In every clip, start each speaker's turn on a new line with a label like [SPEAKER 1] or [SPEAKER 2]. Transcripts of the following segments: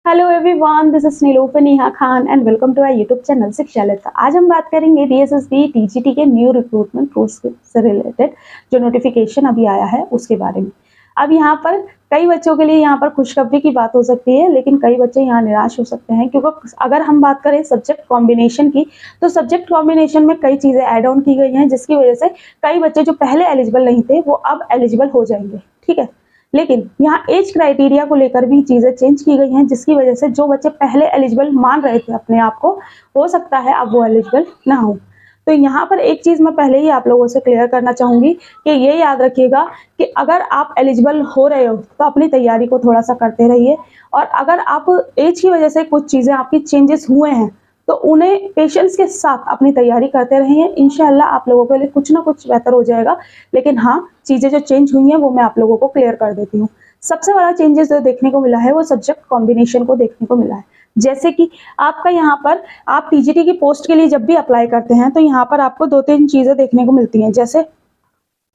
[SPEAKER 1] Hello everyone, this is Nilofar Neha Khan and welcome to our YouTube channel Shiksha Lata. आज हम बात करेंगे डीएसएसबी टीजीटी के न्यू रिक्रूटमेंट कोर्स से रिलेटेड जो नोटिफिकेशन अभी आया है उसके बारे में। अब यहाँ पर कई बच्चों के लिए यहाँ पर खुशखबरी की बात हो सकती है, लेकिन कई बच्चे यहाँ निराश हो सकते हैं क्योंकि अगर हम बात करें सब्जेक्ट कॉम्बिनेशन की, तो सब्जेक्ट कॉम्बिनेशन में कई चीजें ऐड ऑन की गई हैं, जिसकी वजह से कई बच्चे जो पहले एलिजिबल नहीं थे वो अब एलिजिबल हो जाएंगे। ठीक है, लेकिन यहाँ एज क्राइटेरिया को लेकर भी चीजें चेंज की गई हैं, जिसकी वजह से जो बच्चे पहले एलिजिबल मान रहे थे अपने आप को, हो सकता है अब वो एलिजिबल ना हो। तो यहाँ पर एक चीज मैं पहले ही आप लोगों से क्लियर करना चाहूंगी कि ये याद रखिएगा कि अगर आप एलिजिबल हो रहे हो तो अपनी तैयारी को थोड़ा सा करते रहिए, और अगर आप एज की वजह से कुछ चीजें आपकी चेंजेस हुए हैं तो उन्हें पेशेंस के साथ अपनी तैयारी करते रहिए। इंशाल्लाह आप लोगों के लिए कुछ ना कुछ बेहतर हो जाएगा। लेकिन हाँ, चीजें जो चेंज हुई हैं वो मैं आप लोगों को क्लियर कर देती हूँ। सबसे बड़ा चेंजेस जो देखने को मिला है वो सब्जेक्ट कॉम्बिनेशन को देखने को मिला है। जैसे कि आपका यहाँ पर आप टीजीटी की पोस्ट के लिए जब भी अप्लाई करते हैं तो यहाँ पर आपको दो तीन चीजें देखने को मिलती हैं। जैसे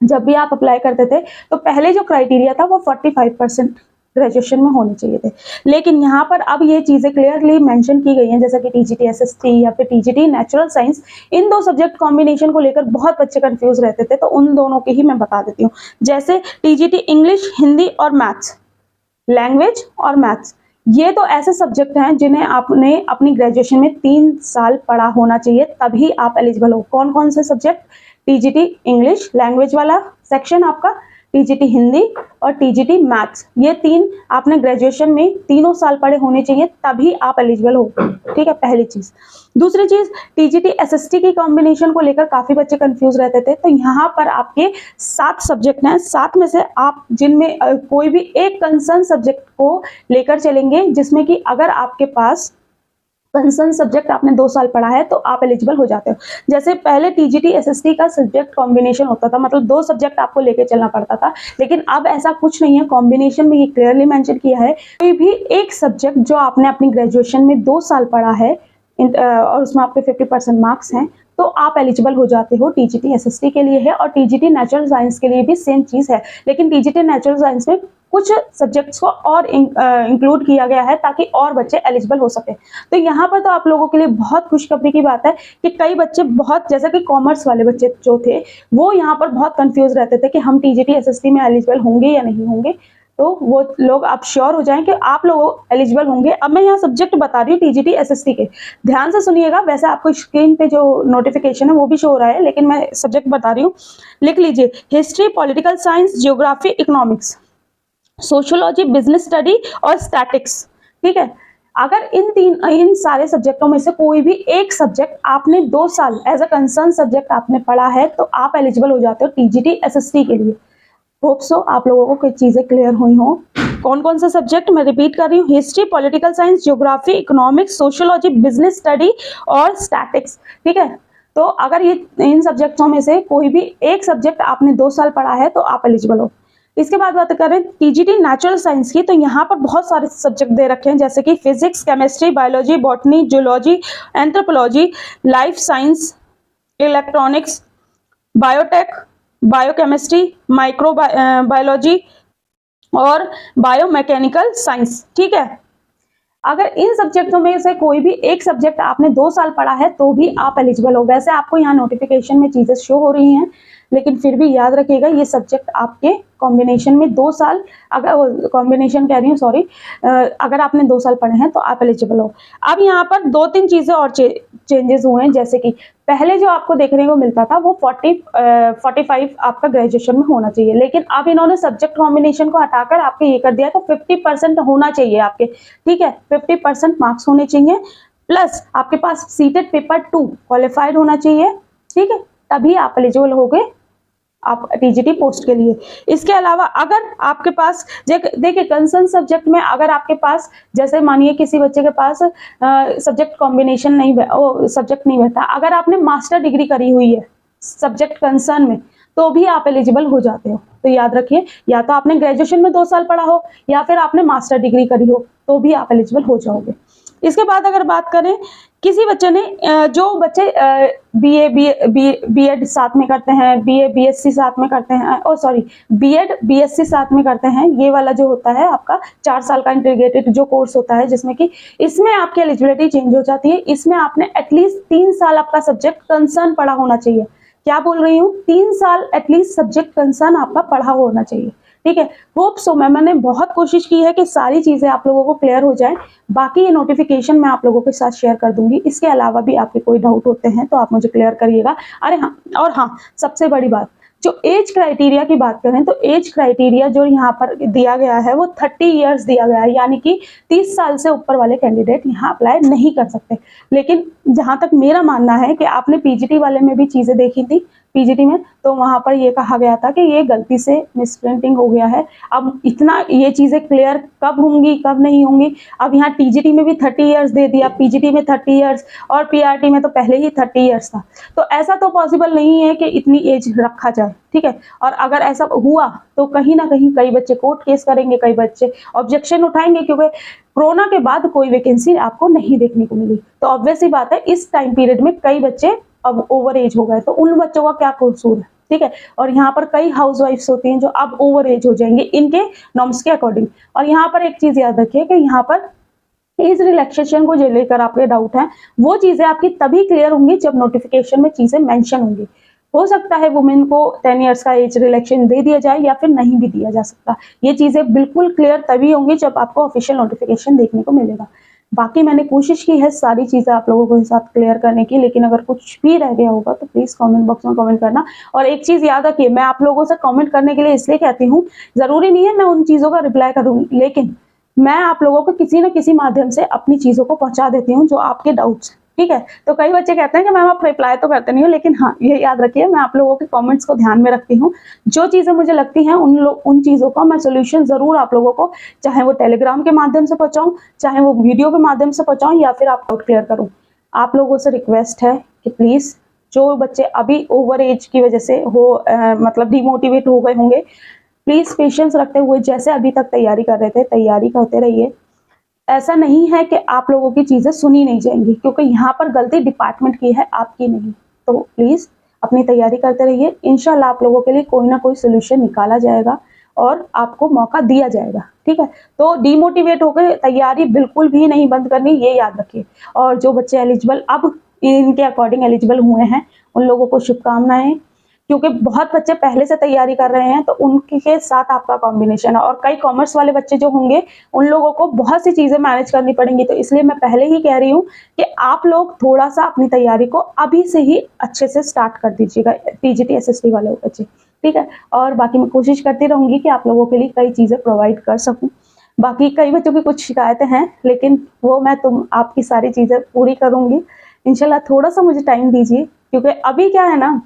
[SPEAKER 1] जब भी आप अप्लाई करते थे तो पहले जो क्राइटेरिया था वो 45% ग्रेजुएशन में होने चाहिए थे, लेकिन यहाँ पर अब ये चीजें क्लियरली मेंशन की गई हैं, जैसा कि टीजीटी एसएसटी या फिर टीजीटी नेचुरल साइंस। इन दो सब्जेक्ट कॉम्बिनेशन को लेकर बहुत बच्चे कंफ्यूज रहते थे, तो उन दोनों की ही मैं बता देती हूँ। जैसे टीजीटी इंग्लिश, हिंदी और मैथ्स, लैंग्वेज और मैथ्स, ये तो ऐसे सब्जेक्ट हैं जिन्हें आपने अपनी ग्रेजुएशन में 3 साल पढ़ा होना चाहिए, तभी आप एलिजिबल हो। कौन कौन से सब्जेक्ट? टीजीटी इंग्लिश लैंग्वेज वाला सेक्शन आपका, टीजीटी हिंदी और टीजीटी मैथ्स, ये तीन आपने ग्रेजुएशन में तीनों साल पढ़े होने चाहिए, तभी आप एलिजिबल हो। ठीक है, पहली चीज। दूसरी चीज, टीजीटी एसएसटी की कॉम्बिनेशन को लेकर काफी बच्चे कंफ्यूज रहते थे, तो यहाँ पर आपके 7 सब्जेक्ट हैं। 7 में से आप जिनमें कोई भी एक कंसर्न सब्जेक्ट को लेकर चलेंगे, जिसमें कि अगर आपके पास कंसर्न सब्जेक्ट आपने 2 साल पढ़ा है तो आप एलिजिबल हो जाते हो। जैसे पहले टीजीटी एसएसटी का सब्जेक्ट कॉम्बिनेशन होता था, मतलब 2 सब्जेक्ट आपको लेके चलना पड़ता था, लेकिन अब ऐसा कुछ नहीं है। कॉम्बिनेशन में ये क्लियरली मेंशन किया है, कोई भी एक सब्जेक्ट जो आपने अपनी ग्रेजुएशन में 2 साल पढ़ा है और उसमें आपके 50% मार्क्स हैं, तो आप एलिजिबल हो जाते हो। टीजीटी एसएसटी के लिए है और टीजीटी नेचुरल साइंस के लिए भी सेम चीज है, लेकिन टीजीटी नेचुरल साइंस में कुछ सब्जेक्ट्स को और इंक्लूड किया गया है ताकि और बच्चे एलिजिबल हो सके। तो यहाँ पर तो आप लोगों के लिए बहुत खुशखबरी की बात है कि कई बच्चे, बहुत जैसे कि कॉमर्स वाले बच्चे जो थे, वो यहाँ पर बहुत कंफ्यूज रहते थे कि हम टीजीटी एसएसटी में एलिजिबल होंगे या नहीं होंगे। तो वो लोग आप श्योर हो जाएं कि आप लोग एलिजिबल होंगे। अब मैं यहाँ सब्जेक्ट बता रही हूँ टीजीटी एसएसटी के, ध्यान से सुनिएगा। वैसे आपको स्क्रीन पे जो नोटिफिकेशन है वो भी शो हो रहा है, लेकिन मैं सब्जेक्ट बता रही हूँ। लिख लीजिए, history, political science, geography, economics, sociology, business study और स्टैटिक्स। ठीक है, अगर इन सारे सब्जेक्टों में से कोई भी एक सब्जेक्ट आपने 2 साल एज अ कंसर्न सब्जेक्ट आपने पढ़ा है तो आप एलिजिबल हो जाते हो टीजीटी एसएसटी के लिए। होप सो आप लोगों को कुछ चीजें क्लियर हुई हो। कौन कौन से सब्जेक्ट, मैं रिपीट कर रही हूँ, history, political science, geography, economics, sociology, business study और स्टैटिक्स। ठीक है, तो अगर ये इन सब्जेक्टों में से कोई भी एक सब्जेक्ट आपने 2 साल पढ़ा है तो आप एलिजिबल हो। इसके बाद बात करें टीजीटी नेचुरल साइंस की, तो यहाँ पर बहुत सारे सब्जेक्ट दे रखे हैं, जैसे कि physics, chemistry, biology, botany, zoology, anthropology, life science, electronics, biotech, biochemistry, micro biology और बायोमैकेनिकल साइंस। ठीक है, अगर इन सब्जेक्टों में से कोई भी एक सब्जेक्ट आपने 2 साल पढ़ा है तो भी आप एलिजिबल हो। वैसे आपको यहाँ नोटिफिकेशन में चीजें शो हो रही हैं, लेकिन फिर भी याद रखिएगा ये सब्जेक्ट आपके कॉम्बिनेशन में 2 साल, अगर कॉम्बिनेशन कह रही हूँ सॉरी, अगर आपने 2 साल पढ़े हैं तो आप एलिजिबल हो। अब यहाँ पर 2-3 चीजें और चेंजेस हुए हैं, जैसे कि पहले जो आपको देखने को मिलता था वो 45 आपका ग्रेजुएशन में होना चाहिए, लेकिन अब इन्होंने सब्जेक्ट कॉम्बिनेशन को हटाकर आपके ये कर दिया तो 50% होना चाहिए आपके। ठीक है, 50% मार्क्स होने चाहिए, प्लस आपके पास सीटेड पेपर 2 क्वालिफाइड होना चाहिए। ठीक है, तभी आप एलिजिबल हो गए आप टीजीटी पोस्ट के लिए। इसके अलावा अगर आपके पास देखिए कंसर्न सब्जेक्ट में, अगर आपके पास जैसे मानिए किसी बच्चे के पास सब्जेक्ट कॉम्बिनेशन नहीं, सब्जेक्ट नहीं बैठा, अगर आपने मास्टर डिग्री करी हुई है सब्जेक्ट कंसर्न में तो भी आप एलिजिबल हो जाते हो। तो याद रखिए, या तो आपने ग्रेजुएशन में 2 साल पढ़ा हो या फिर आपने मास्टर डिग्री करी हो तो भी आप एलिजिबल हो जाओगे। इसके बाद अगर बात करें, किसी बच्चे ने जो बच्चे बीएड साथ में करते हैं, बीएससी साथ में करते हैं, और सॉरी बीएड बीएससी साथ में करते हैं, ये वाला जो होता है आपका 4 साल का इंटीग्रेटेड जो कोर्स होता है, जिसमें कि इसमें आपकी एलिजिबिलिटी चेंज हो जाती है। इसमें आपने एटलीस्ट 3 साल आपका सब्जेक्ट कंसर्न पढ़ा होना चाहिए। क्या बोल रही हूँ, 3 साल एटलीस्ट सब्जेक्ट कंसर्न आपका पढ़ा होना चाहिए, ठीक है। होप सो मैंने बहुत कोशिश की है कि सारी चीजें आप लोगों को क्लियर हो जाए। बाकी ये नोटिफिकेशन मैं आप लोगों के साथ शेयर कर दूंगी। इसके अलावा भी आपके कोई डाउट होते हैं तो आप मुझे क्लियर करिएगा। अरे हाँ, और हाँ, सबसे बड़ी बात, जो एज क्राइटेरिया की बात करें तो एज क्राइटेरिया जो यहाँ पर दिया गया है वो 30 इयर्स दिया गया है, यानी कि 30 साल से ऊपर वाले कैंडिडेट यहाँ अप्लाई नहीं कर सकते। लेकिन जहां तक मेरा मानना है कि आपने पीजीटी वाले में भी चीजें देखी थी, पीजीटी में तो वहां पर ये कहा गया था कि ये गलती से मिसप्रिंटिंग हो गया है। अब इतना ये चीजें क्लियर कब होंगी कब नहीं होंगी। अब यहाँ टीजीटी में भी 30 इयर्स दे दिया, पीजीटी में 30 इयर्स, और पीआरटी में तो पहले ही 30 इयर्स था। तो ऐसा तो पॉसिबल नहीं है कि इतनी एज रखा जाए, ठीक है। और अगर ऐसा हुआ तो कहीं ना कहीं कई बच्चे कोर्ट केस करेंगे, कई बच्चे ऑब्जेक्शन उठाएंगे, क्योंकि कोरोना के बाद कोई वैकेंसी आपको नहीं देखने को मिली। तो ऑब्वियस ही बात है, इस टाइम पीरियड में कई बच्चे अब ओवर एज हो गए, तो उन बच्चों का क्या कसूर है, ठीक है। और यहाँ पर कई हाउसवाइफ्स होती हैं जो अब ओवर एज हो जाएंगे इनके नॉर्म्स के अकॉर्डिंग। और यहाँ पर एक चीज याद रखिए कि यहाँ पर एज रिलैक्सेशन को जो लेकर आपके डाउट है, वो चीजें आपकी तभी क्लियर होंगी जब नोटिफिकेशन में चीजें मेंशन होंगी। हो सकता है वुमेन को 10 इयर्स का एज रिलैक्सेशन दे दिया जाए या फिर नहीं भी दिया जा सकता। ये चीजें बिल्कुल क्लियर तभी होंगी जब आपको ऑफिशियल नोटिफिकेशन देखने को मिलेगा। बाकी मैंने कोशिश की है सारी चीजें आप लोगों के साथ क्लियर करने की, लेकिन अगर कुछ भी रह गया होगा तो प्लीज कमेंट बॉक्स में कमेंट करना। और एक चीज याद रखिए, मैं आप लोगों से कमेंट करने के लिए इसलिए कहती हूँ, जरूरी नहीं है मैं उन चीजों का रिप्लाई करूंगी, लेकिन मैं आप लोगों को किसी न किसी माध्यम से अपनी चीजों को पहुंचा देती हूँ जो आपके डाउट्स, ठीक है। तो कई बच्चे कहते हैं कि मैम आप रिप्लाई तो करते नहीं हो, लेकिन हाँ ये याद रखिए मैं आप लोगों के कमेंट्स को ध्यान में रखती हूँ। जो चीजें मुझे लगती हैं उन चीजों का मैं सोल्यूशन जरूर आप लोगों को, चाहे वो टेलीग्राम के माध्यम से पहुंचाऊं, चाहे वो वीडियो के माध्यम से पहुंचाऊं, या फिर आप डाउट क्लियर करूं। आप लोगों से रिक्वेस्ट है कि प्लीज जो बच्चे अभी ओवर एज की वजह से मतलब डिमोटिवेट हो गए होंगे, प्लीज पेशेंस रखते हुए जैसे अभी तक तैयारी कर रहे थे तैयारी करते रहिए। ऐसा नहीं है कि आप लोगों की चीजें सुनी नहीं जाएंगी, क्योंकि यहाँ पर गलती डिपार्टमेंट की है, आपकी नहीं। तो प्लीज अपनी तैयारी करते रहिए, इंशाल्लाह आप लोगों के लिए कोई ना कोई सोल्यूशन निकाला जाएगा और आपको मौका दिया जाएगा, ठीक है। तो डिमोटिवेट होकर तैयारी बिल्कुल भी नहीं बंद करनी, ये याद रखिए। और जो बच्चे एलिजिबल अब इनके अकॉर्डिंग एलिजिबल हुए हैं, उन लोगों को शुभकामनाएं, क्योंकि बहुत बच्चे पहले से तैयारी कर रहे हैं तो उनके साथ आपका कॉम्बिनेशन है। और कई कॉमर्स वाले बच्चे जो होंगे उन लोगों को बहुत सी चीजें मैनेज करनी पड़ेंगी। तो इसलिए मैं पहले ही कह रही हूँ कि आप लोग थोड़ा सा अपनी तैयारी को अभी से ही अच्छे से स्टार्ट कर दीजिएगा, टीजीटी एसएसटी वाले बच्चे, ठीक है। और बाकी मैं कोशिश करती रहूंगी कि आप लोगों के लिए कई चीजें प्रोवाइड कर सकूं। बाकी कई बच्चों की कुछ शिकायतें हैं, लेकिन वो मैं आपकी सारी चीजें पूरी करूंगी इंशाल्लाह। थोड़ा सा मुझे टाइम दीजिए, क्योंकि अभी क्या है ना,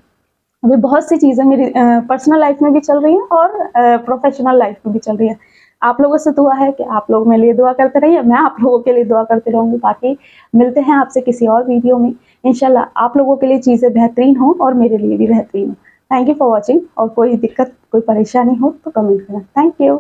[SPEAKER 1] अभी बहुत सी चीजें मेरी पर्सनल लाइफ में भी चल रही हैं और प्रोफेशनल लाइफ में भी चल रही है। आप लोगों से दुआ है कि आप लोग मेरे लिए दुआ करते रहिए, मैं आप लोगों के लिए दुआ करती रहूंगी। बाकी मिलते हैं आपसे किसी और वीडियो में, इंशाल्लाह आप लोगों के लिए चीजें बेहतरीन हो और मेरे लिए भी बेहतरीन हो। Thank you for watching. और कोई दिक्कत कोई परेशानी हो तो कमेंट करना। Thank you.